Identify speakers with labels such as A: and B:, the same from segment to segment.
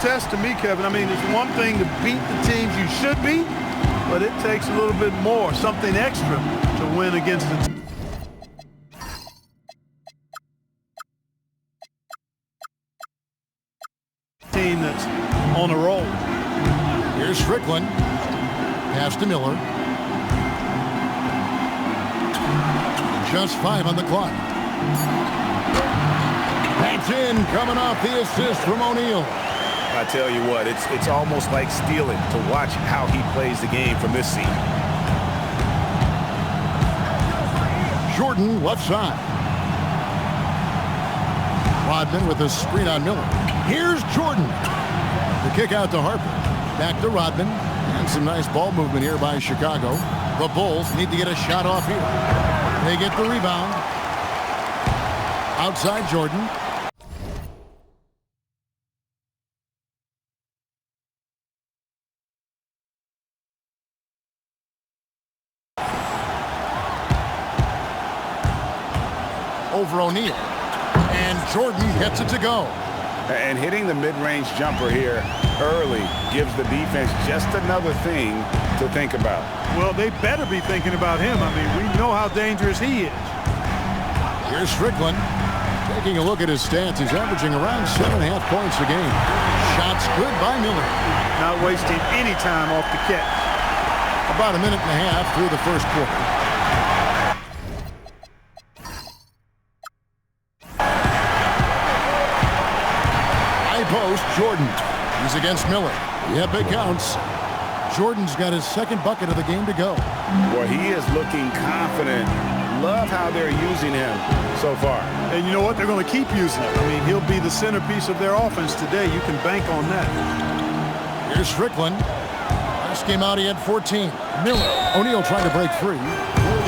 A: test to me, Kevin. I mean, it's one thing to beat the teams you should beat, but it takes a little bit more, something extra to win against the team that's on a roll.
B: Here's Strickland. Pass to Miller. Just 5 on the clock. That's in, coming off the assist from O'Neal.
C: I tell you what, it's almost like stealing to watch how he plays the game from this seat.
B: Jordan left side. Rodman with a screen on Miller. Here's Jordan. The kick out to Harper. Back to Rodman. And some nice ball movement here by Chicago. The Bulls need to get a shot off here. They get the rebound. Outside Jordan. Over O'Neal. And Jordan gets it to go.
C: And hitting the mid-range jumper here early gives the defense just another thing to think about.
A: Well, they better be thinking about him. I mean, we know how dangerous he is.
B: Here's Strickland. Taking a look at his stats, he's averaging around 7.5 points a game. Shots good by Miller.
A: Not wasting any time off the catch.
B: About a minute and a half through the first quarter. Post, Jordan. He's against Miller. Yep, it counts. Jordan's got his second bucket of the game to go.
C: Boy, he is looking confident. Love how they're using him so far.
A: And you know what? They're going to keep using him. I mean, he'll be the centerpiece of their offense today. You can bank on that.
B: Here's Strickland. Last game out, he had 14. Miller. O'Neal trying to break free.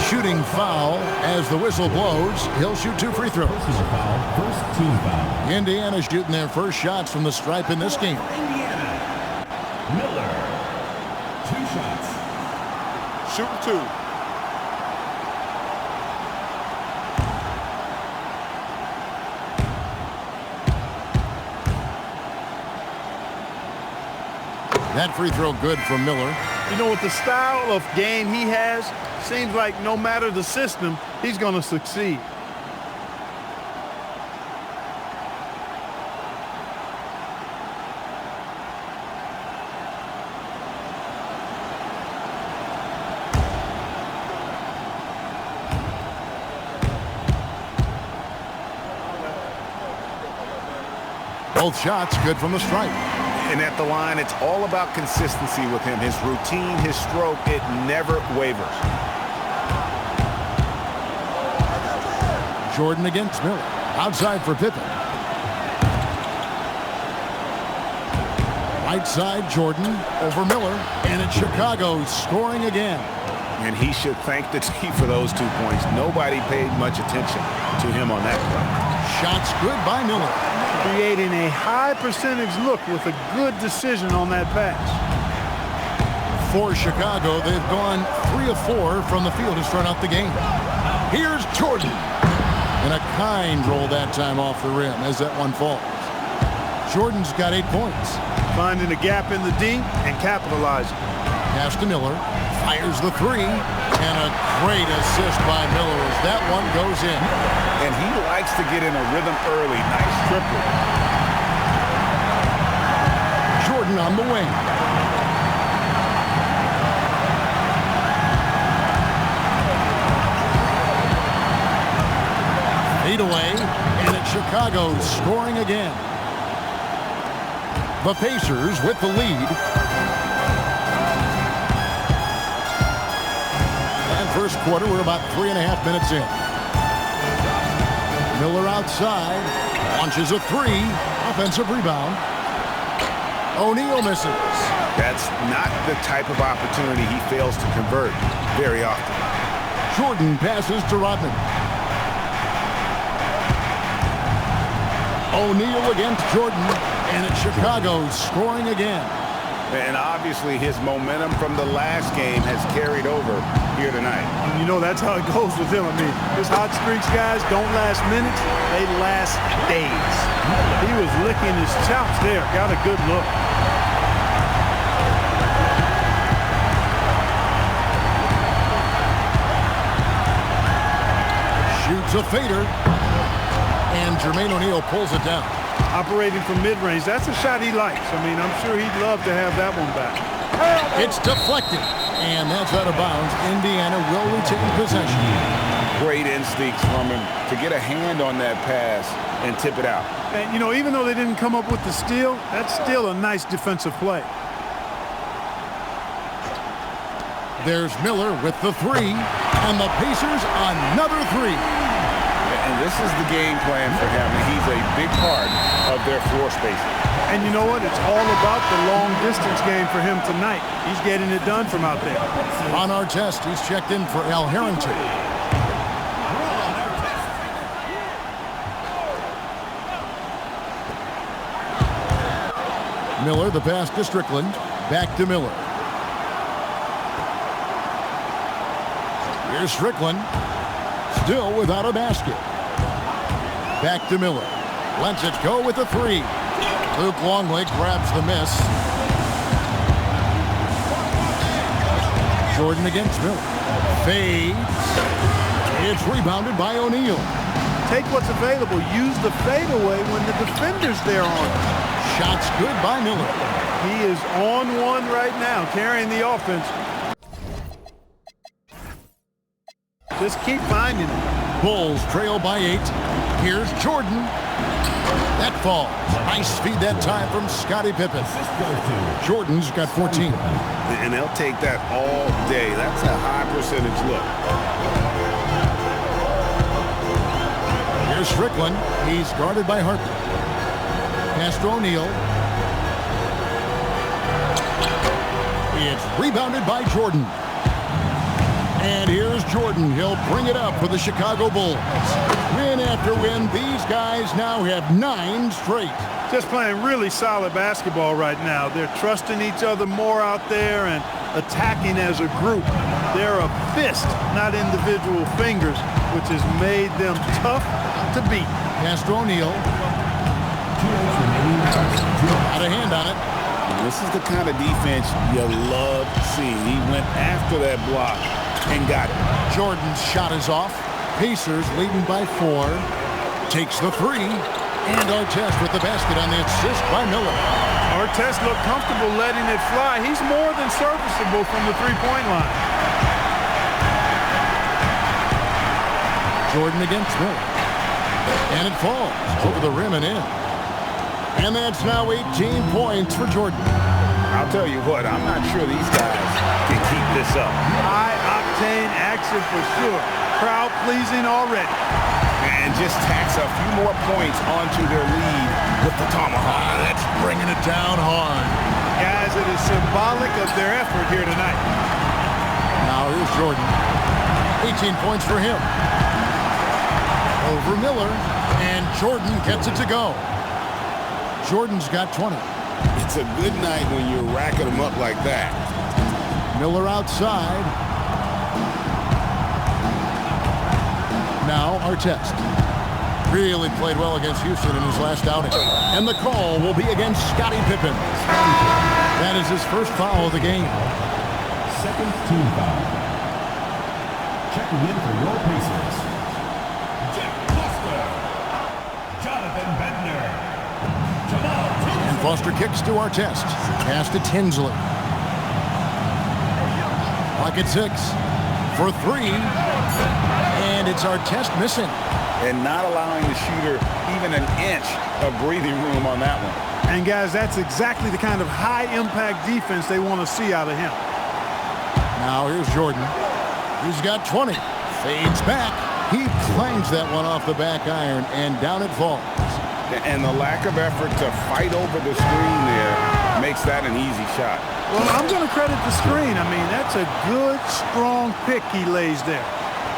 B: Shooting foul as the whistle blows. He'll shoot 2 free throws.
D: First team foul.
B: Indiana shooting their first shots from the stripe in this game.
D: Indiana. Miller. 2 shots.
A: Shooting 2.
B: That free throw good from Miller.
A: You know, with the style of game he has, seems like no matter the system, he's going to succeed.
B: Both shots good from the stripe.
C: And at the line, it's all about consistency with him. His routine, his stroke, it never wavers.
B: Jordan against Miller. Outside for Pippen. Right side, Jordan over Miller. And it's Chicago scoring again.
C: And he should thank the team for those 2 points. Nobody paid much attention to him on that play.
B: Shots good by Miller.
A: Creating a high percentage look with a good decision on that pass.
B: For Chicago, they've gone 3 of 4 from the field to start out the game. Here's Jordan. And a kind roll that time off the rim as that one falls. Jordan's got 8 points.
A: Finding a gap in the D and capitalizing.
B: Pass to Miller. Fires the 3. And a great assist by Miller as that one goes in.
C: And he likes to get in a rhythm early. Nice triple.
B: Jordan on the wing. Fade away, and it's Chicago scoring again. The Pacers with the lead. And first quarter, we're about 3.5 minutes in. Miller outside, launches a 3, offensive rebound. O'Neal misses.
C: That's not the type of opportunity he fails to convert very often.
B: Jordan passes to Rodman. O'Neal against Jordan, and it's Chicago scoring again.
C: And obviously his momentum from the last game has carried over here tonight.
A: And you know, that's how it goes with him. I mean, his hot streaks, guys, don't last minutes. They last days. He was licking his chops there. Got a good look.
B: Shoots a fader. And Jermaine O'Neal pulls it down.
A: Operating from mid-range, that's a shot he likes. I mean, I'm sure he'd love to have that one back.
B: It's deflected, and that's out of bounds. Indiana will retain possession.
C: Great instincts from him to get a hand on that pass and tip it out.
A: And, you know, even though they didn't come up with the steal, that's still a nice defensive play.
B: There's Miller with the three, and the Pacers another three.
C: And this is the game plan for him. He's a big part of their floor spacing.
A: And you know what? It's all about the long-distance game for him tonight. He's getting it done from out there.
B: On our test, he's checked in for Al Harrington. Miller, the pass to Strickland. Back to Miller. Here's Strickland. Still without a basket. Back to Miller. Lets it go with the three. Luke Longley grabs the miss. Jordan against Miller. Fades. It's rebounded by O'Neal.
A: Take what's available. Use the fadeaway when the defender's there on him.
B: Shots good by Miller.
A: He is on one right now, carrying the offense. Just keep finding it.
B: Bulls trail by 8. Here's Jordan. That falls. Nice feed that time from Scottie Pippen. Jordan's got 14.
C: And they'll take that all day. That's a high percentage look.
B: Here's Strickland. He's guarded by Harper. Pass to O'Neal. It's rebounded by Jordan. And here's Jordan. He'll bring it up for the Chicago Bulls. Win after win, these guys now have 9 straight.
A: Just playing really solid basketball right now. They're trusting each other more out there and attacking as a group. They're a fist, not individual fingers, which has made them tough to beat.
B: Pass to O'Neal. Got a hand on it.
C: This is the kind of defense you love seeing. He went after that block and got it.
B: Jordan's shot is off. Pacers leading by 4. Takes the three. And Artest with the basket on the assist by Miller.
A: Artest looked comfortable letting it fly. He's more than serviceable from the three-point line.
B: Jordan against Miller. And it falls over the rim and in. And that's now 18 points for Jordan.
C: I'll tell you what, I'm not sure these guys can keep this up.
A: High-octane action for sure. Crowd pleasing already.
C: And just tacks a few more points onto their lead with the tomahawk.
B: That's bringing it down hard.
A: Guys, it is symbolic of their effort here tonight.
B: Now here's Jordan. 18 points for him. Over Miller. And Jordan gets it to go. Jordan's got 20.
C: It's a good night when you're racking them up like that.
B: Miller outside. Now Artest. Really played well against Houston in his last outing. And the call will be against Scottie Pippen. That is his first foul of the game.
D: Second team foul. Checking in for your Pacers. Jeff Foster. Jonathan Bender.
B: And Foster kicks to Artest. Pass to Tinsley. Clock at 6. For 3. And it's Artest missing.
C: And not allowing the shooter even an inch of breathing room on that one.
A: And guys, that's exactly the kind of high-impact defense they want to see out of him.
B: Now here's Jordan. He's got 20. Fades back. He clangs that one off the back iron, and down it falls.
C: And the lack of effort to fight over the screen there makes that an easy shot.
A: Well, I'm going to credit the screen. I mean, that's a good, strong pick he lays there.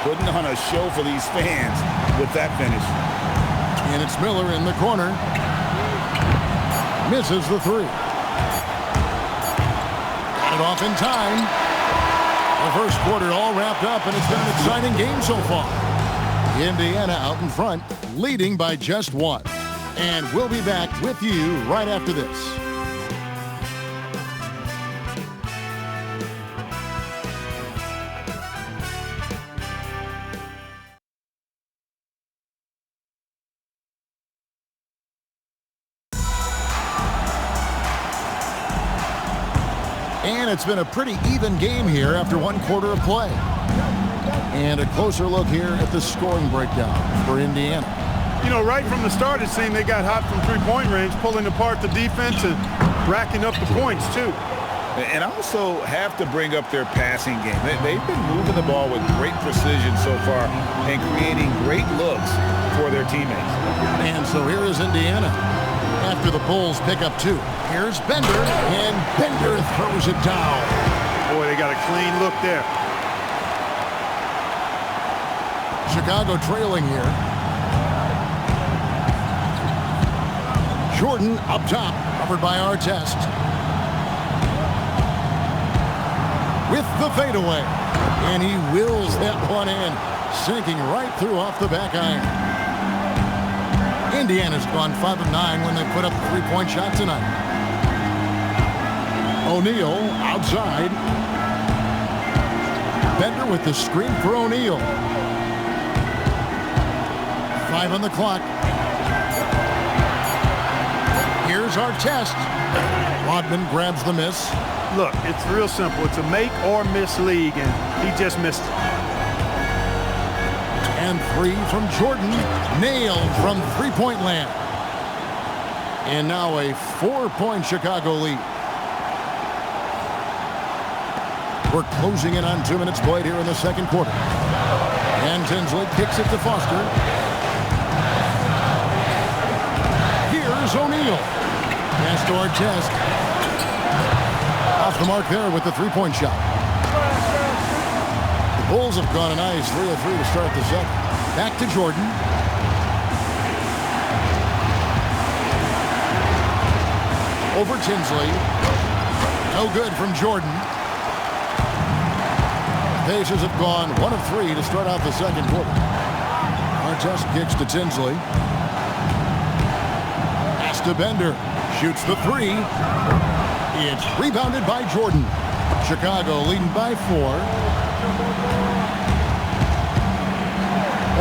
C: Putting on a show for these fans with that finish.
B: And it's Miller in the corner. Misses the 3. Got it off in time. The first quarter all wrapped up, and it's been an exciting game so far. Indiana out in front, leading by just one. And we'll be back with you right after this. And it's been a pretty even game here after one quarter of play. And a closer look here at the scoring breakdown for Indiana.
A: You know, right from the start, it seemed they got hot from three-point range, pulling apart the defense and racking up the points, too.
C: And also have to bring up their passing game. They've been moving the ball with great precision so far and creating great looks for their teammates.
B: And so here is Indiana after the Bulls pick up two. Here's Bender, and Bender throws it down.
A: Boy, they got a clean look there.
B: Chicago trailing here. Jordan up top, covered by Artest. With the fadeaway. And he wills that one in, sinking right through off the back iron. Indiana's gone 5 of 9 when they put up a three-point shot tonight. O'Neal outside. Bender with the screen for O'Neal. 5 on the clock. Here's Artest. Rodman grabs the miss.
A: Look, it's real simple. It's a make or miss league, and he just missed it.
B: And 3 from Jordan. Nailed from three-point land. And now a 4-point Chicago lead. We're closing in on 2 minutes played here in the second quarter. And Tinsley kicks it to Foster. Here's O'Neal. Pass to Artest. Off the mark there with the three-point shot. The Bulls have gone a nice 3 of 3 to start the second. Back to Jordan. Over Tinsley. No good from Jordan. Pacers have gone 1 of 3 to start out the second quarter. Artest kicks to Tinsley. Pass to Bender. Shoots the 3. It's rebounded by Jordan. Chicago leading by 4.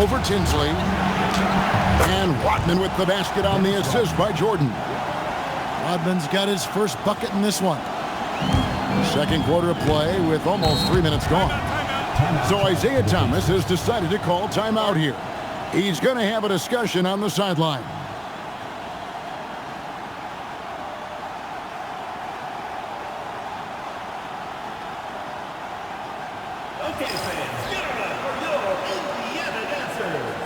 B: Over Tinsley. And Rodman with the basket on the assist by Jordan. Rodman's got his first bucket in this one. Second quarter of play with almost 3 minutes gone. So Isaiah Thomas has decided to call timeout here. He's going to have a discussion on the sideline.
D: Okay, fans, get ready for your Indiana dancers.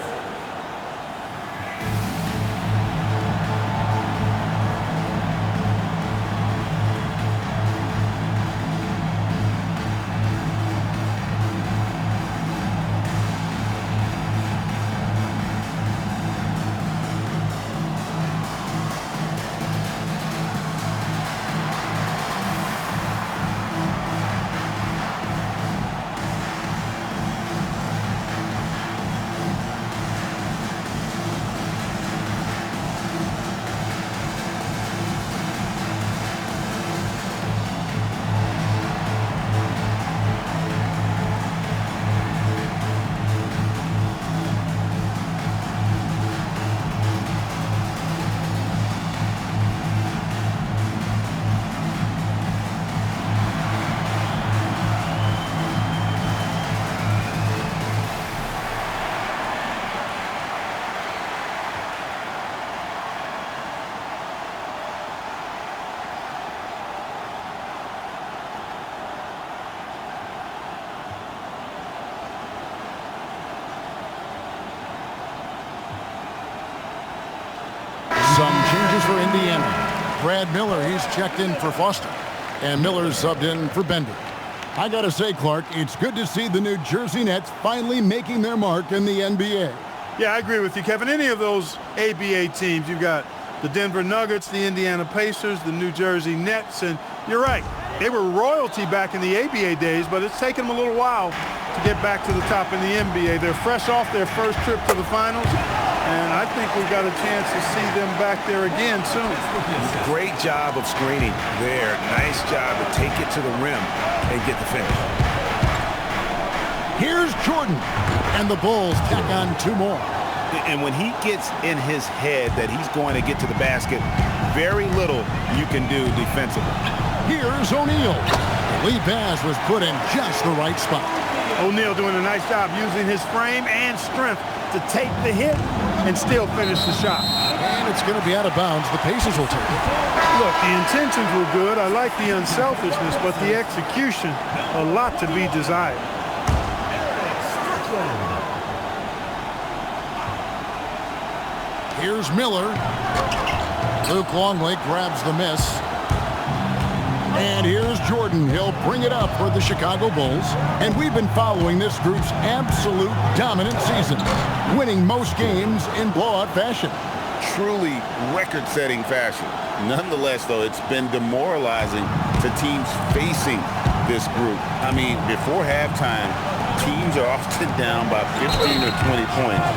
B: Some changes for Indiana. Brad Miller, he's checked in for Foster. And Miller's subbed in for Bender. I gotta say, Clark, it's good to see the New Jersey Nets finally making their mark in the NBA.
A: Yeah, I agree with you, Kevin. Any of those ABA teams, you've got the Denver Nuggets, the Indiana Pacers, the New Jersey Nets, and You're right. They were royalty back in the ABA days, but it's taken them a little while to get back to the top in the NBA. They're fresh off their first trip to the finals, and I think we've got a chance to see them back there again soon.
C: Great job of screening there. Nice job to take it to the rim and get the finish.
B: Here's Jordan, and the Bulls tack on 2 more.
C: And when he gets in his head that he's going to get to the basket, very little you can do defensively.
B: Here's O'Neal. The lead pass was put in just the right spot.
A: O'Neal doing a nice job using his frame and strength to take the hit and still finish the shot.
B: And it's going to be out of bounds. The Pacers will take it.
A: Look, the intentions were good. I like the unselfishness, but the execution, a lot to be desired.
B: Here's Miller. Luke Longley grabs the miss. And here's Jordan. He'll bring it up for the Chicago Bulls. And we've been following this group's absolute dominant season, winning most games in blowout fashion.
E: Truly record-setting fashion. Nonetheless, though, it's been demoralizing to teams facing this group. I mean, before halftime, teams are often down by 15 or 20 points.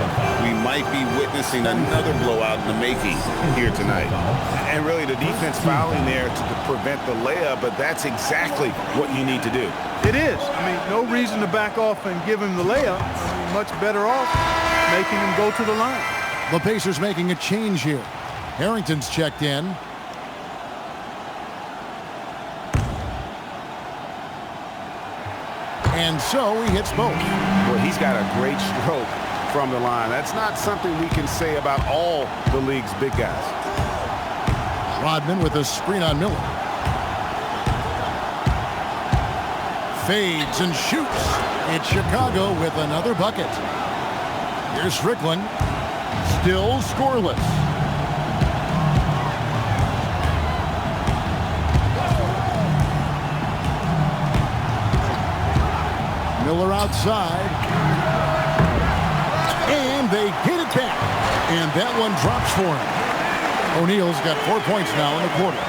E: We might be witnessing another blowout in the making here tonight.
C: And really the defense fouling there to prevent the layup, but that's exactly what you need to do.
A: It is. I mean, no reason to back off and give him the layup. I mean, much better off making him go to the line.
B: The Pacers making a change here. Harrington's checked in. And so he hits both.
C: Well, he's got a great stroke from the line. That's not something we can say about all the league's big guys.
B: Rodman with a screen on Miller. Fades and shoots. It's Chicago with another bucket. Here's Strickland. Still scoreless. Miller outside. And they get it back. And that one drops for him. O'Neal's got 4 points now in the quarter.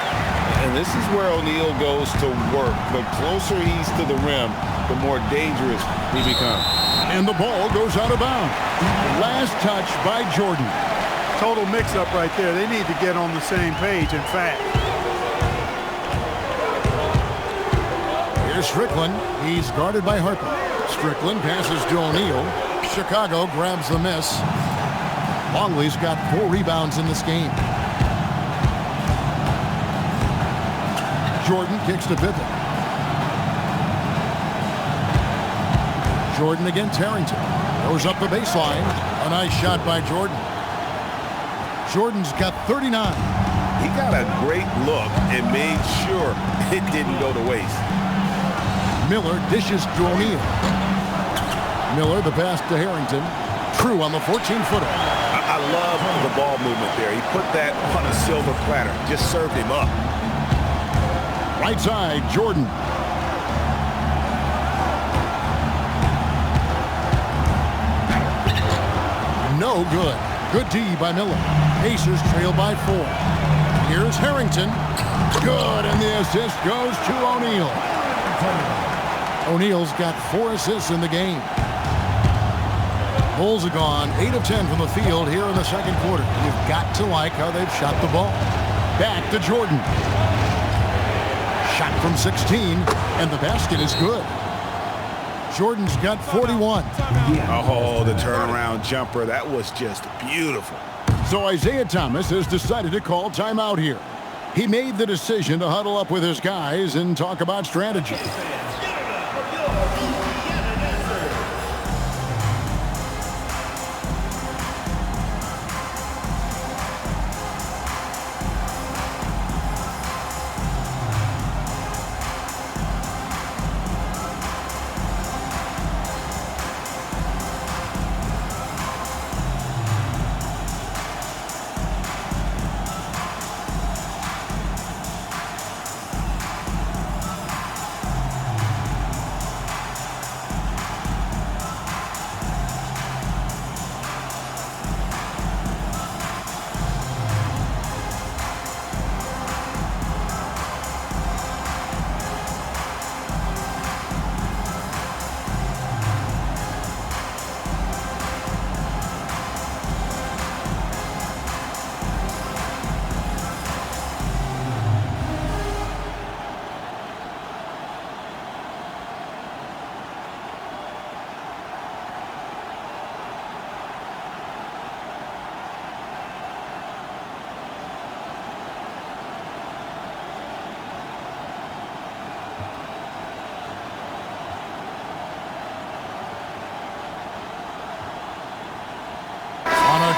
E: And this is where O'Neal goes to work. The closer he's to the rim, the more dangerous he becomes.
B: And the ball goes out of bounds. Last touch by Jordan.
A: Total mix-up right there. They need to get on the same page, in fact.
B: Here's Strickland. He's guarded by Harper. Strickland passes to O'Neal. Chicago grabs the miss. Longley's got 4 rebounds in this game. Jordan kicks to Pippen. Jordan against Harrington. Goes up the baseline. A nice shot by Jordan. Jordan's got 39.
C: He got a great look and made sure it didn't go to waste.
B: Miller dishes to O'Neal. Miller the pass to Harrington. True on the 14-footer.
C: I love the ball movement there. He put that on a silver platter. Just served him up.
B: Right side, Jordan. No good. Good D by Miller. Pacers trail by 4. Here's Harrington. Good, and the assist goes to O'Neal. O'Neal's got 4 assists in the game. Bulls are gone 8 of 10 from the field here in the second quarter. You've got to like how they've shot the ball. Back to Jordan. Shot from 16, and the basket is good. Jordan's got 41.
C: Oh, the turnaround jumper. That was just beautiful.
B: So Isaiah Thomas has decided to call timeout here. He made the decision to huddle up with his guys and talk about strategy.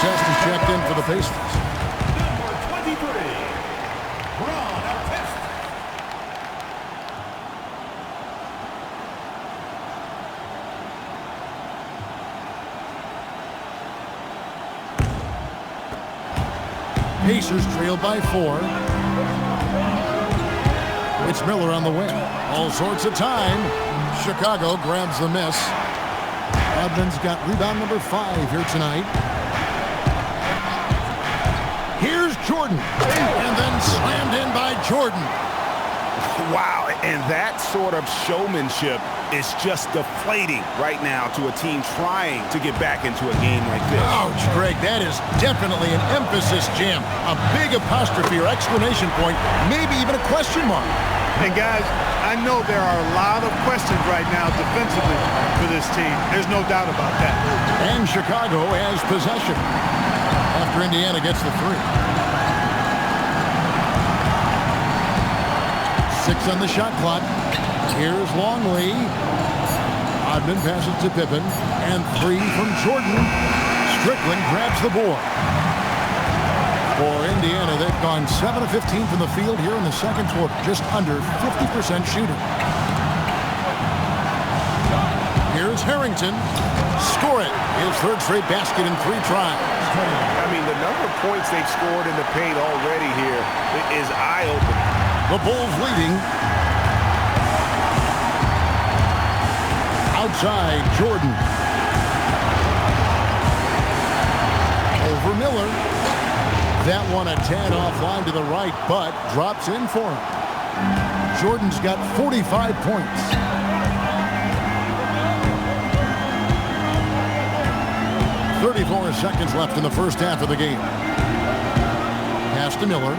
B: Artest is checked in for the Pacers.
D: Number 23, Ron Artest.
B: Pacers trail by 4. It's Miller on the wing. All sorts of time. Chicago grabs the miss. Rodman's got rebound number 5 here tonight. Here's Jordan. And then slammed in by Jordan.
C: Wow, and that sort of showmanship is just deflating right now to a team trying to get back into a game like this.
B: Ouch, Greg, that is definitely an emphasis jam. A big apostrophe or exclamation point, maybe even a question mark.
A: And guys, I know there are a lot of questions right now defensively for this team. There's no doubt about that.
B: And Chicago has possession after Indiana gets the 3. 6 on the shot clock. Here's Longley. Rodman passes to Pippen. And 3 from Jordan. Strickland grabs the board. For Indiana, they've gone 7 of 15 from the field here in the second quarter. Just under 50% shooting. Here's Harrington. Score it. His third straight basket in 3 tries.
C: I mean, the number of points they've scored in the paint already here is eye-opening.
B: The Bulls leading. Outside, Jordan. Over Miller. That one a tad offline to the right, but drops in for him. Jordan's got 45 points. .34 seconds left in the first half of the game. Pass to Miller.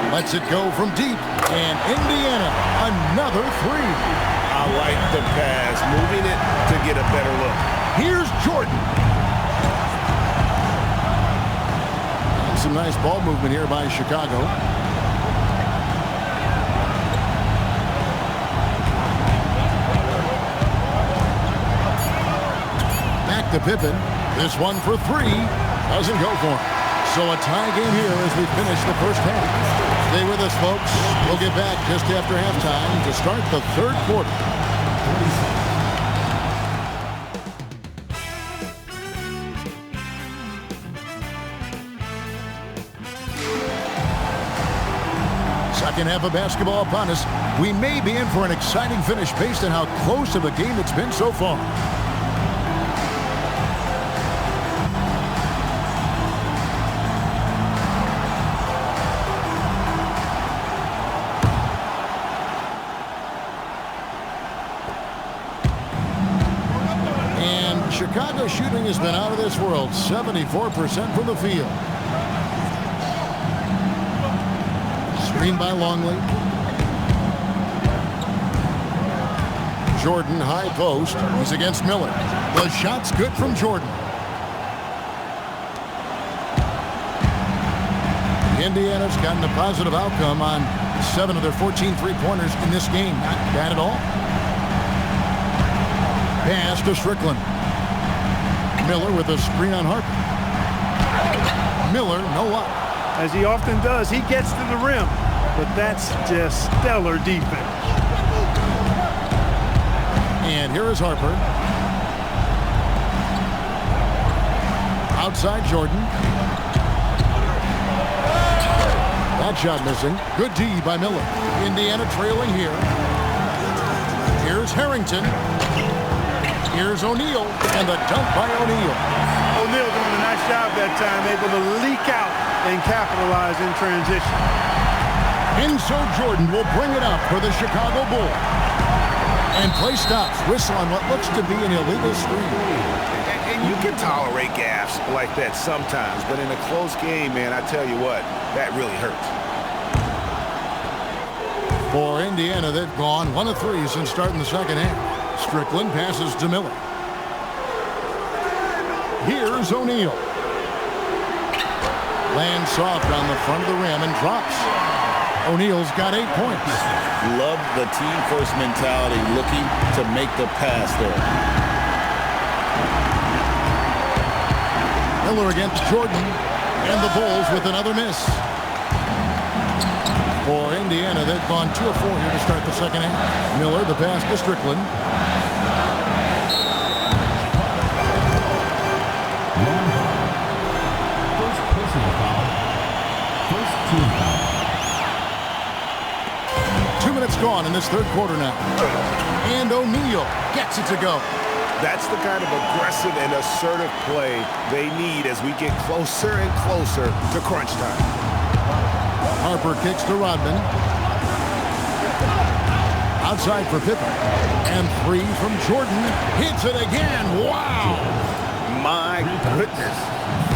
B: Lets it go from deep. And Indiana, another 3.
C: I like the pass, moving it to get a better look.
B: Here's Jordan. And some nice ball movement here by Chicago. Back to Pippen. This one for 3. Doesn't go for him. So a tie game here as we finish the first half. Stay with us, folks. We'll get back just after halftime to start the third quarter. Second half of basketball upon us. We may be in for an exciting finish based on how close of a game it's been so far. Chicago shooting has been out of this world. 74% from the field. Screen by Longley. Jordan, high post. He's against Miller. The shot's good from Jordan. Indiana's gotten a positive outcome on 7 of their 14 three-pointers in this game. Not bad at all. Pass to Strickland. Miller with a screen on Harper. Miller, no luck.
A: As he often does, he gets to the rim, but that's just stellar defense.
B: And here is Harper. Outside Jordan. That shot missing. Good D by Miller. Indiana trailing here. Here's Harrington. Here's O'Neal, and the dunk by O'Neal.
A: O'Neal doing a nice job that time, able to leak out and capitalize in transition.
B: And so Jordan will bring it up for the Chicago Bulls. And play stops. Whistle on what looks to be an illegal screen.
C: And you can tolerate gaffes like that sometimes, but in a close game, man, I tell you what, that really hurts.
B: For Indiana, they've gone 1 of 3 since starting the second half. Strickland passes to Miller. Here's O'Neal. Lands soft on the front of the rim and drops. O'Neal's got 8 points.
E: Love the team-first mentality, looking to make the pass there.
B: Miller against Jordan, and the Bulls with another miss. For Indiana, they've gone 2 of 4 here to start the second half. Miller, the pass to Strickland.
F: First personal foul. First team foul.
B: 2 minutes gone in this third quarter now. And O'Neal gets it to go.
C: That's the kind of aggressive and assertive play they need as we get closer and closer to crunch time.
B: Harper kicks to Rodman. Outside for Pippen. And 3 from Jordan. Hits it again. Wow.
C: My goodness.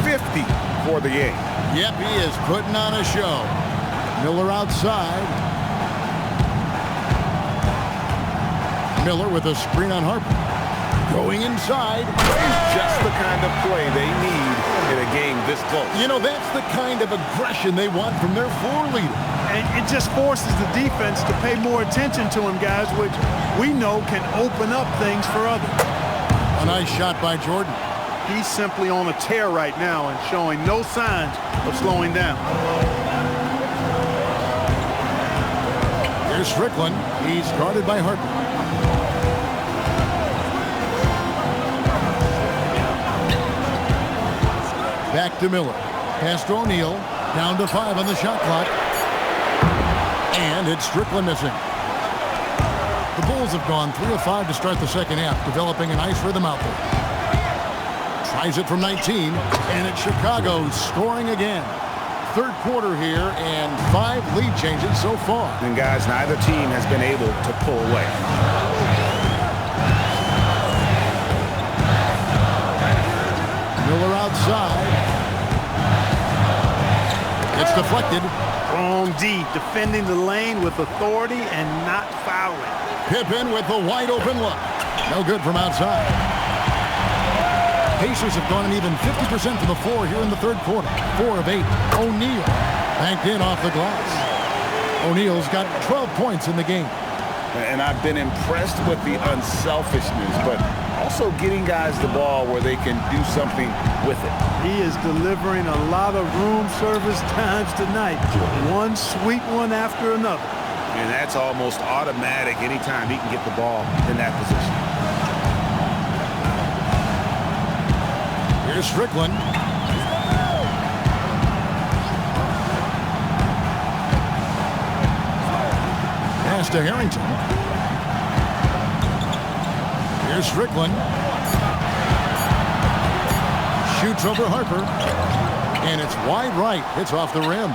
C: 50 for the game.
B: Yep, he is putting on a show. Miller outside. Miller with a screen on Harper. Going inside.
C: Just the kind of play they need in a game this close.
B: You know, that's the kind of aggression they want from their floor leader.
A: And it just forces the defense to pay more attention to him, guys, which we know can open up things for others.
B: A nice shot by Jordan.
A: He's simply on a tear right now and showing no signs of slowing down.
B: Here's Strickland. He's guarded by Harper. Back to Miller. Pass to O'Neal. Down to 5 on the shot clock. And it's Strickland missing. The Bulls have gone 3 of 5 to start the second half, developing a nice rhythm out there. Tries it from 19, and it's Chicago scoring again. Third quarter here, and 5 lead changes so far.
C: And guys, neither team has been able to pull away.
B: Miller outside. It's deflected.
A: Wrong D, defending the lane with authority and not fouling.
B: Pippen with the wide open look. No good from outside. Pacers have gone an even 50% from the floor here in the third quarter. 4 of 8. O'Neal banked in off the glass. O'Neal's got 12 points in the game.
C: And I've been impressed with the unselfishness, but also getting guys the ball where they can do something with it.
A: He is delivering a lot of room service times tonight. One sweet one after another.
C: And that's almost automatic anytime he can get the ball in that position.
B: Here's Strickland. Pass to Harrington. Here's Strickland. Shoots over Harper. And it's wide right. It's off the rim.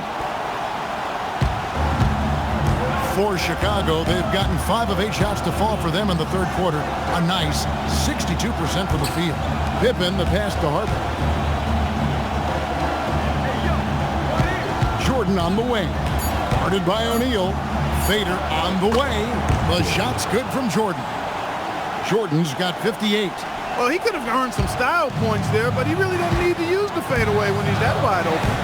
B: For Chicago, they've gotten 5 of 8 shots to fall for them in the third quarter. A nice 62% from the field. Pippen, the pass to Harper. Jordan on the wing. Guarded by O'Neal. Fader on the way. The shot's good from Jordan. Jordan's got 58.
A: Well, he could have earned some style points there, but he really doesn't need to use the fadeaway when he's that wide open.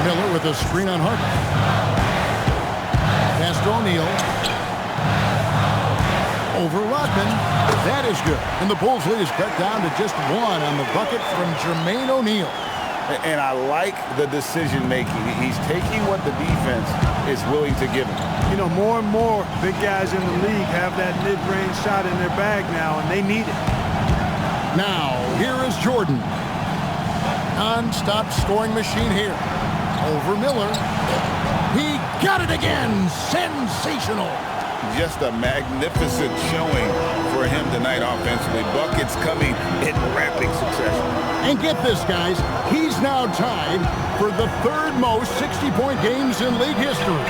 B: Miller with a screen on Harper. Pass to O'Neal. Over Rodman. That is good. And the Bulls lead is cut down to just 1 on the bucket from Jermaine O'Neal.
C: And I like the decision-making. He's taking what the defense is willing to give him.
A: You know, more and more big guys in the league have that mid-range shot in their bag now, and they need it.
B: Now, here is Jordan. Non-stop scoring machine here. Over Miller. He got it again. Sensational.
E: Just a magnificent showing for him tonight offensively. Buckets coming in rapid succession.
B: And get this, guys. He's now tied for the 3rd most 60-point games in league history.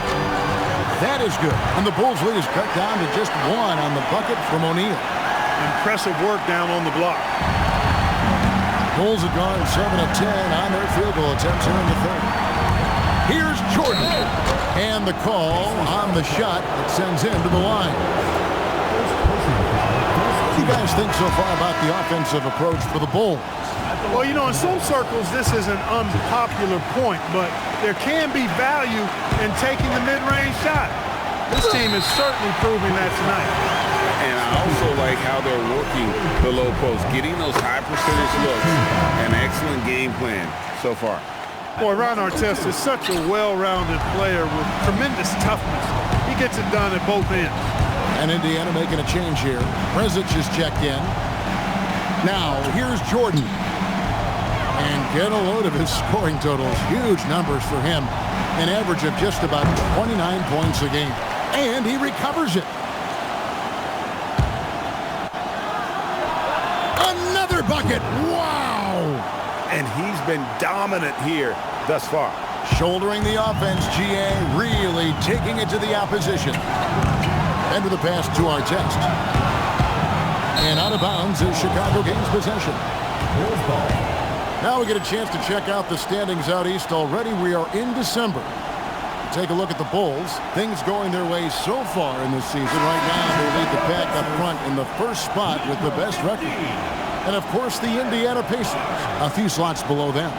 B: That is good. And the Bulls lead is cut down to just 1 on the bucket from O'Neal.
A: Impressive work down on the block.
B: Bulls have gone 7 of 10 on their field goal attempts here in the third. Here's Jordan. And the call on the shot that sends him to the line. What do you guys think so far about the offensive approach for the Bulls?
A: Well, you know, in some circles, this is an unpopular point, but there can be value in taking the mid-range shot. This team is certainly proving that tonight.
E: And I also like how they're working the low post, getting those high percentage looks. An excellent game plan so far.
A: Boy, Ron Artest is such a well-rounded player with tremendous toughness. He gets it done at both ends.
B: And Indiana making a change here. Prezic is checked in. Now, here's Jordan. And get a load of his scoring totals. Huge numbers for him. An average of just about 29 points a game. And he recovers it. Another bucket. Wow!
C: And he's been dominant here thus far.
B: Shouldering the offense, GA really taking it to the opposition. End of the pass to Artest. And out of bounds is Chicago gains possession.
F: Bulls ball.
B: Now we get a chance to check out the standings out east already. We are in December. Take a look at the Bulls. Things going their way so far in this season. Right now they lead the pack up front in the first spot with the best record. And of course the Indiana Pacers, a few slots below them.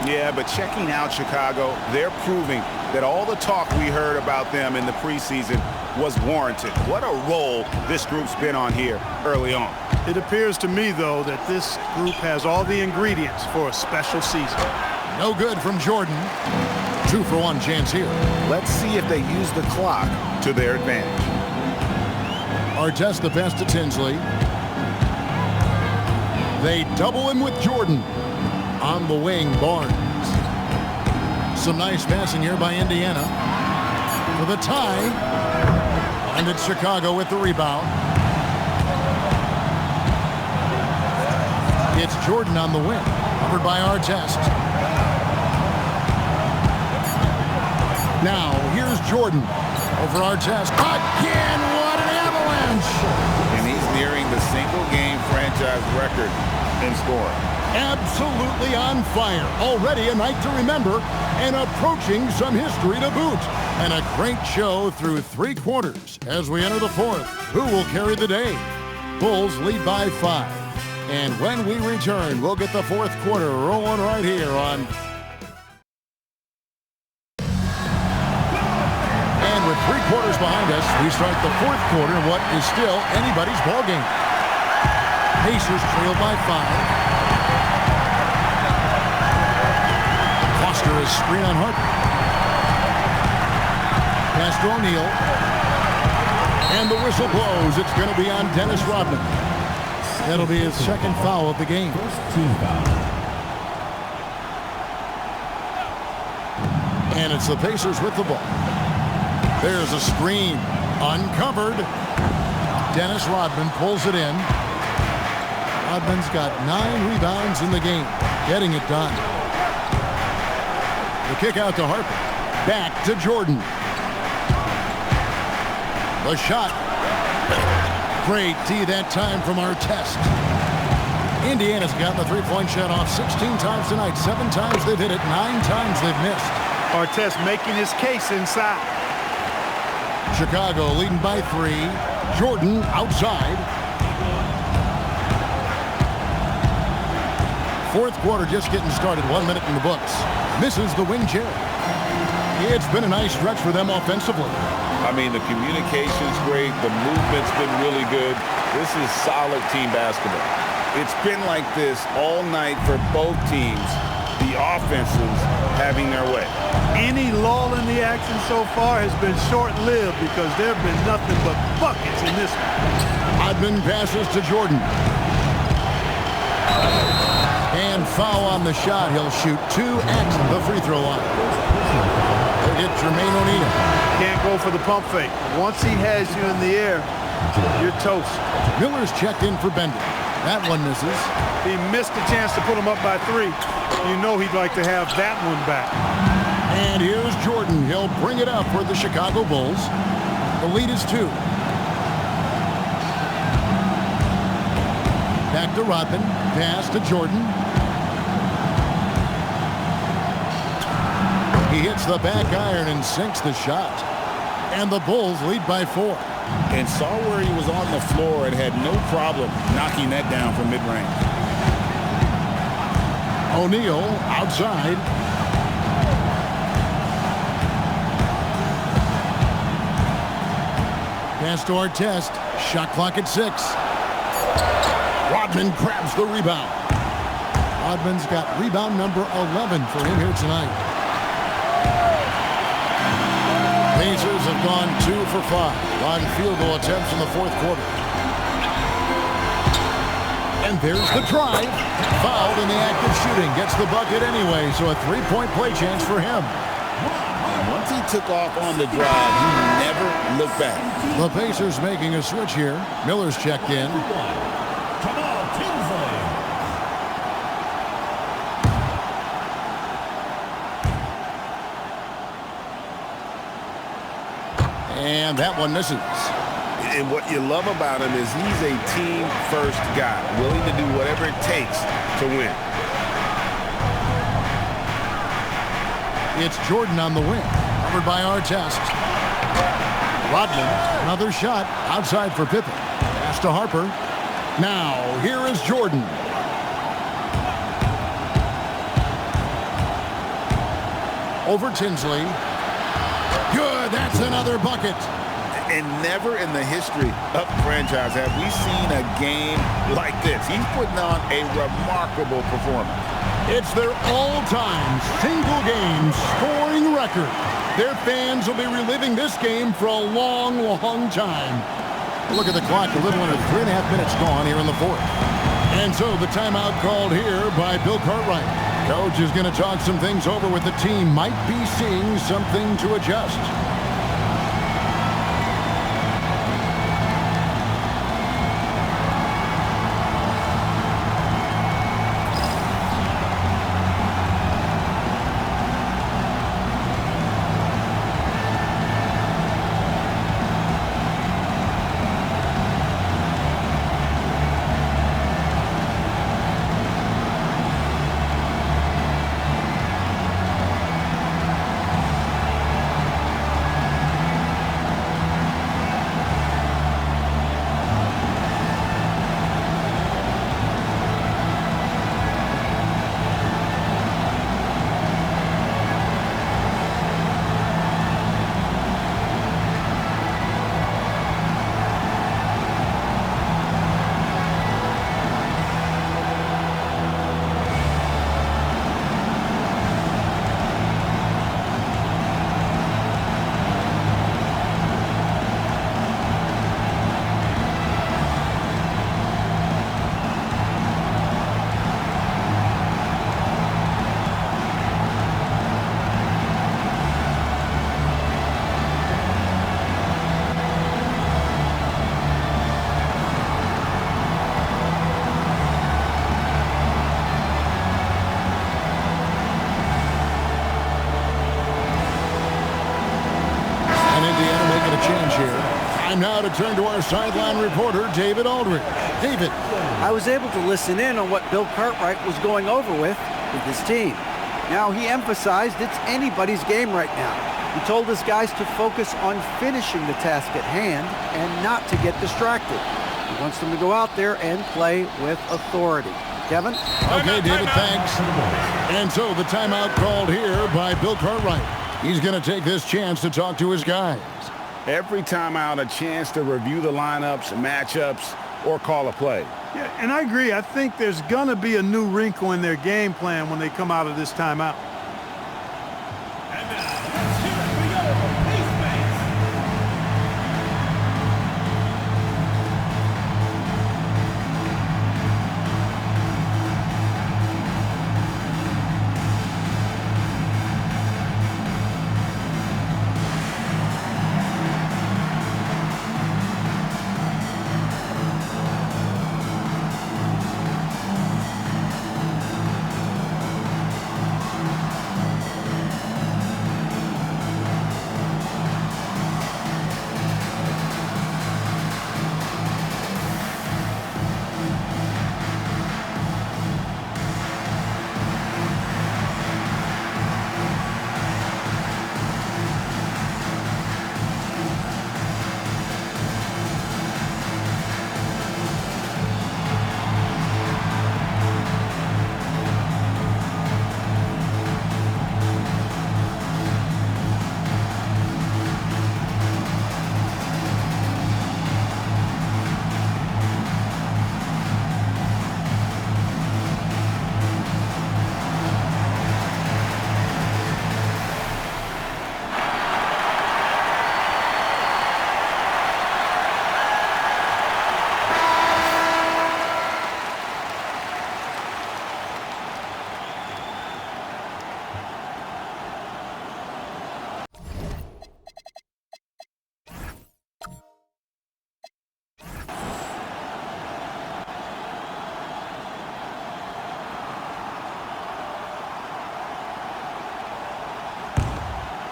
C: Yeah, but checking out Chicago, they're proving that all the talk we heard about them in the preseason was warranted. What a role this group's been on here early on.
A: It appears to me, though, that this group has all the ingredients for a special season.
B: No good from Jordan. 2-for-1 chance here.
C: Let's see if they use the clock to their advantage.
B: Artest the pass to Tinsley. They double him with Jordan. On the wing, Barnes. Some nice passing here by Indiana. For the tie. And it's Chicago with the rebound. It's Jordan on the wing. Covered by Artest. Now, here's Jordan. Over Artest. Again, what an avalanche!
E: And he's nearing the single-game franchise record in scoring.
B: Absolutely on fire. Already a night to remember and approaching some history to boot. And a great show through 3 quarters as we enter the 4th. Who will carry the day? Bulls lead by 5. And when we return, we'll get the 4th quarter rolling right here on. And with 3 quarters behind us, we start the 4th quarter in what is still anybody's ballgame. Pacers trail by 5. Foster is screen on Harper. Pass to O'Neal. And the whistle blows. It's going to be on Dennis Rodman. That'll be his second foul of the game.
F: First team foul.
B: And it's the Pacers with the ball. There's a screen. Uncovered. Dennis Rodman pulls it in. Rodman's got 9 rebounds in the game. Getting it done. The kick out to Harper. Back to Jordan. The shot. Great D that time from Artest. Indiana's gotten the three-point shot off 16 times tonight. 7 times they've hit it. 9 times they've missed.
A: Artest making his case inside.
B: Chicago leading by 3. Jordan outside. 4th quarter just getting started. 1 minute in the books. Misses the wing chair. It's been a nice stretch for them offensively.
E: I mean, the communication's great. The movement's been really good. This is solid team basketball. It's been like this all night for both teams. The offenses having their way.
A: Any lull in the action so far has been short-lived because there have been nothing but buckets in this one.
B: Rodman passes to Jordan. And foul on the shot. He'll shoot 2 at the free throw line. They hit Jermaine O'Neal.
A: Can't go for the pump fake. Once he has you in the air, you're toast.
B: Miller's checked in for Bender. That one misses.
A: He missed a chance to put him up by 3. You know he'd like to have that one back.
B: And here's Jordan. He'll bring it up for the Chicago Bulls. The lead is 2. Back to Rodman. Pass to Jordan. He hits the back iron and sinks the shot. And the Bulls lead by 4.
E: And saw where he was on the floor and had no problem knocking that down from mid-range.
B: O'Neal outside. Pass to Artest. Shot clock at 6. Rodman grabs the rebound. Rodman's got rebound number 11 for him here tonight. Pacers have gone 2 for 5 on field goal attempts in the fourth quarter. And there's the drive. Fouled in the act of shooting. Gets the bucket anyway, so a 3-point play chance for him.
E: Once he took off on the drive, he never looked back.
B: The Pacers making a switch here. Miller's checked in.
D: Jamal Tinsley.
B: And that one misses.
E: And what you love about him is he's a team-first guy, willing to do whatever it takes to win.
B: It's Jordan on the wing. Covered by Artest. Rodman, another shot outside for Pippen. Pass to Harper. Now, here is Jordan. Over Tinsley. Good, that's another bucket.
E: And never in the history of the franchise have we seen a game like this. He's putting on a remarkable performance.
B: It's their all-time single-game scoring record. Their fans will be reliving this game for a long, long time. Look at the clock, a little under 3.5 minutes gone here in the fourth. And so the timeout called here by Bill Cartwright. Coach is going to talk some things over with the team. Might be seeing something to adjust. Time now to turn to our sideline reporter, David Aldridge. David.
G: I was able to listen in on what Bill Cartwright was going over with his team. Now, he emphasized it's anybody's game right now. He told his guys to focus on finishing the task at hand and not to get distracted. He wants them to go out there and play with authority. Kevin?
B: Okay, David, thanks. And so the timeout called here by Bill Cartwright. He's going to take this chance to talk to his guys.
C: Every timeout, a chance to review the lineups, matchups, or call a play.
A: Yeah, and I agree. I think there's going to be a new wrinkle in their game plan when they come out of this timeout.
D: And now, here we go. East Base.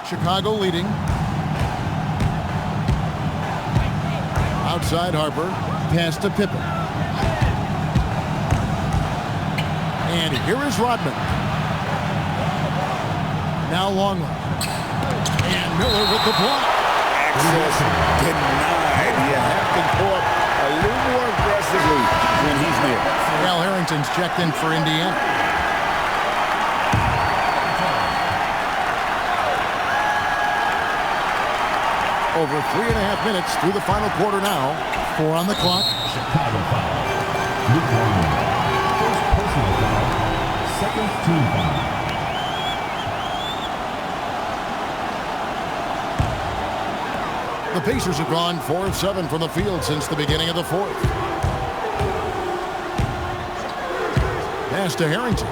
B: Chicago leading. Outside Harper. Pass to Pippen. And here is Rodman. Now Longley. And Miller with the block.
E: Access denied. You have to go up a little more aggressively when he's near.
B: Al Harrington's checked in for Indiana. Over 3.5 minutes through the final quarter now. 4 on the clock.
F: Chicago foul. Luke Longley. First personal foul. Second team foul.
B: The Pacers have gone 4 of 7 from the field since the beginning of the fourth. Pass to Harrington.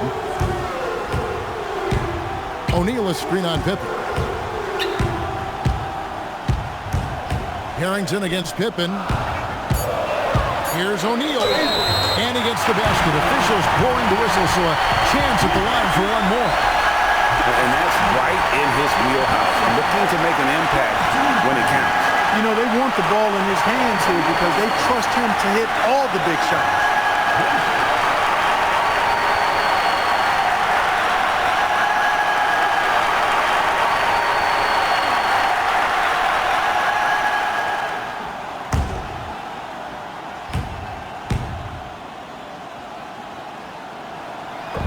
B: O'Neal a screen on Pippen. Harrington against Pippen. Here's O'Neal. And against the basket. Officials blowing the whistle, so a chance at the line for one more.
C: And that's right in his wheelhouse. Looking to make an impact when it counts.
A: You know, they want the ball in his hands here because they trust him to hit all the big shots.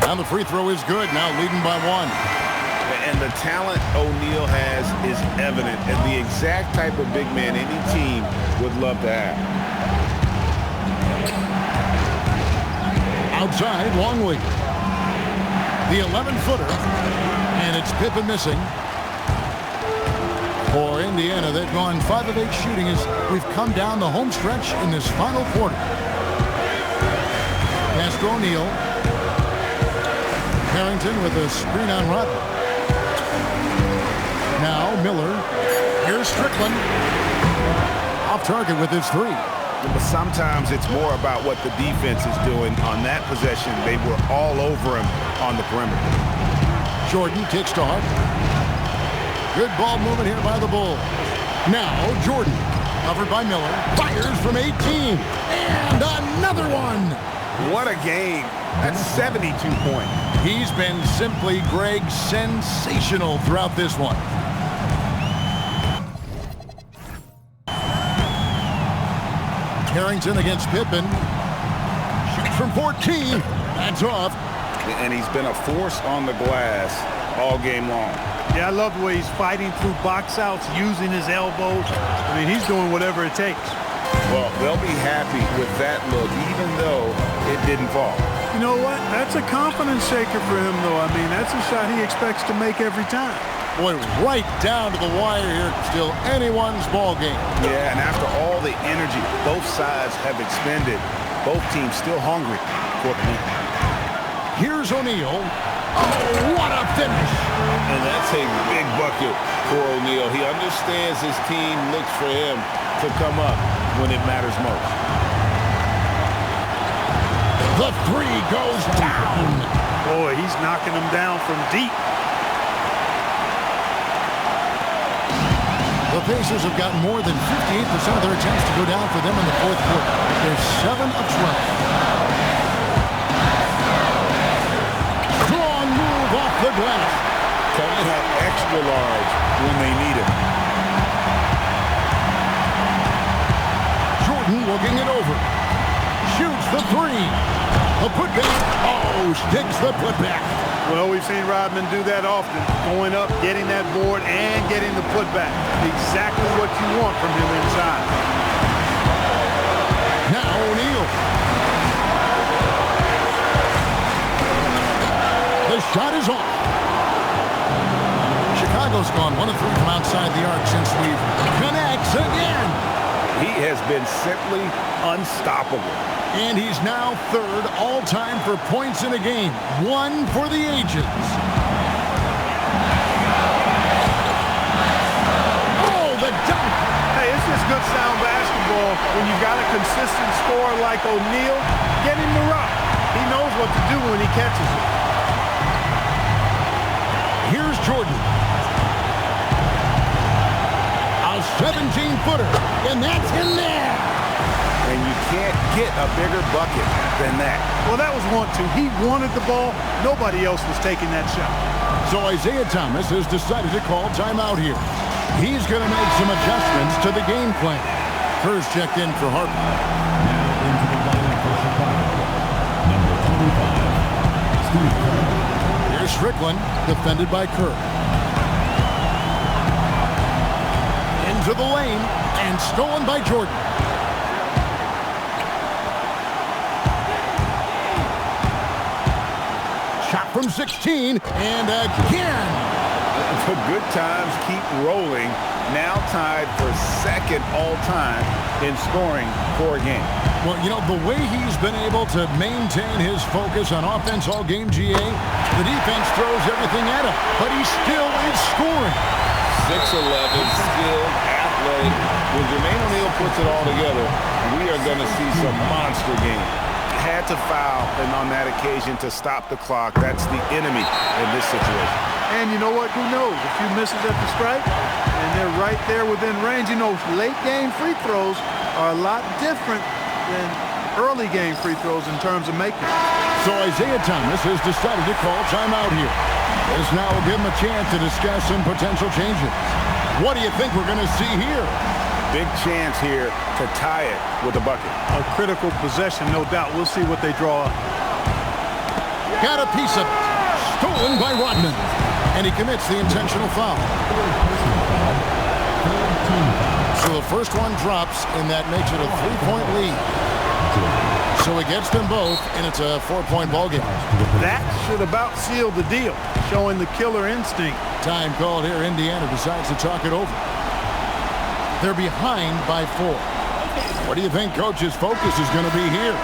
B: And the free throw is good. Now leading by 1.
C: And the talent O'Neal has is evident, and the exact type of big man any team would love to have.
B: Outside, Longley. The 11-footer. And it's Pippen missing. For Indiana, they've gone 5 of 8 shooting as we've come down the home stretch in this final quarter. Pass to O'Neal. Harrington with a screen on Rodman. Now Miller. Here's Strickland. Off target with his 3.
C: But sometimes it's more about what the defense is doing on that possession. They were all over him on the perimeter.
B: Jordan kicks to Harper. Good ball movement here by the Bulls. Now Jordan, covered by Miller, fires from 18. And another one.
C: What a game. That's 72 points.
B: He's been simply, Greg, sensational throughout this one. Harrington against Pippen. Shoots from 14. That's off.
C: And he's been a force on the glass all game long.
A: Yeah, I love the way he's fighting through box outs, using his elbows. I mean, he's doing whatever it takes.
C: Well, they'll be happy with that look, even though it didn't fall.
A: You know what? That's a confidence shaker for him, though. I mean, that's a shot he expects to make every time.
B: Boy, right down to the wire here. Still anyone's ball game.
C: Yeah, and after all the energy both sides have expended, both teams still hungry for the win.
B: Here's O'Neal. Oh, what a finish.
E: And that's a big bucket for O'Neal. He understands his team looks for him to come up when it matters most.
B: The 3 goes down.
A: Boy, he's knocking them down from deep.
B: The Pacers have gotten more than 58% of their attempts to go down for them in the fourth quarter. They're 7 of 12. Strong move off the glass.
C: Coming out extra large when they need it.
B: Jordan looking it over. Shoots the 3. The putback. Oh, sticks the putback.
A: Well, we've seen Rodman do that often. Going up, getting that board, and getting the putback. Exactly what you want from him inside.
B: Now O'Neal. The shot is off. Chicago's gone 1 of 3 from outside the arc since we've connects again.
C: He has been simply unstoppable.
B: And he's now 3rd all-time for points in a game. 1 for the ages. Oh, the dunk!
A: Hey, it's just good sound basketball when you've got a consistent scorer like O'Neal. Get him the rock. He knows what to do when he catches it.
B: Here's Jordan. 17-footer, and that's in there.
C: And you can't get a bigger bucket than that.
A: Well, that was 1-2. He wanted the ball. Nobody else was taking that shot.
B: So Isaiah Thomas has decided to call timeout here. He's going to make some adjustments to the game plan. Kerr's checked in for Harper.
F: Now into the lineup for Chicago. Number 25, Steve Kerr.
B: Here's Strickland, defended by Kerr. Into the lane, and stolen by Jordan. Shot from 16, and again.
C: The good times keep rolling. Now tied for second all-time in scoring for a game.
B: Well, you know, the way he's been able to maintain his focus on offense all game, GA, the defense throws everything at him, but he still is scoring.
E: 6'11", skilled, athletic. When Jermaine O'Neal puts it all together, we are going to see some monster games.
C: Had to foul, and on that occasion to stop the clock. That's the enemy in this situation.
A: And you know what? Who knows? A few misses at the stripe, and they're right there within range. You know, late game free throws are a lot different than early game free throws in terms of making.
B: So Isaiah Thomas has decided to call timeout here. This now will give him a chance to discuss some potential changes. What do you think we're going to see here?
C: Big chance here to tie it with a bucket.
A: A critical possession, no doubt. We'll see what they draw up.
B: Got a piece of it. Stolen by Rodman. And he commits the intentional foul. So the first one drops, and that makes it a 3-point lead. So he gets them both, and it's a 4-point ballgame.
A: That should about seal the deal, showing the killer instinct.
B: Time called here. Indiana decides to talk it over. They're behind by 4. What do you think Coach's focus is going to be here?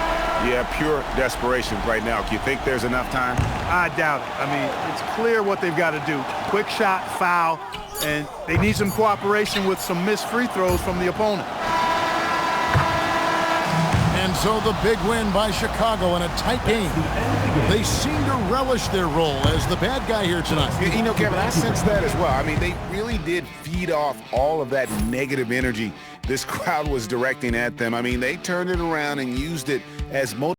C: Yeah, pure desperation right now. Do you think there's enough time?
A: I doubt it. I mean, it's clear what they've got to do. Quick shot, foul, and they need some cooperation with some missed free throws from the opponent.
B: And so the big win by Chicago in a tight game. They seem to relish their role as the bad guy here tonight.
C: You know, Kevin, I sense that as well. I mean, they really did feed off all of that negative energy this crowd was directing at them. I mean, they turned it around and used it as motivation.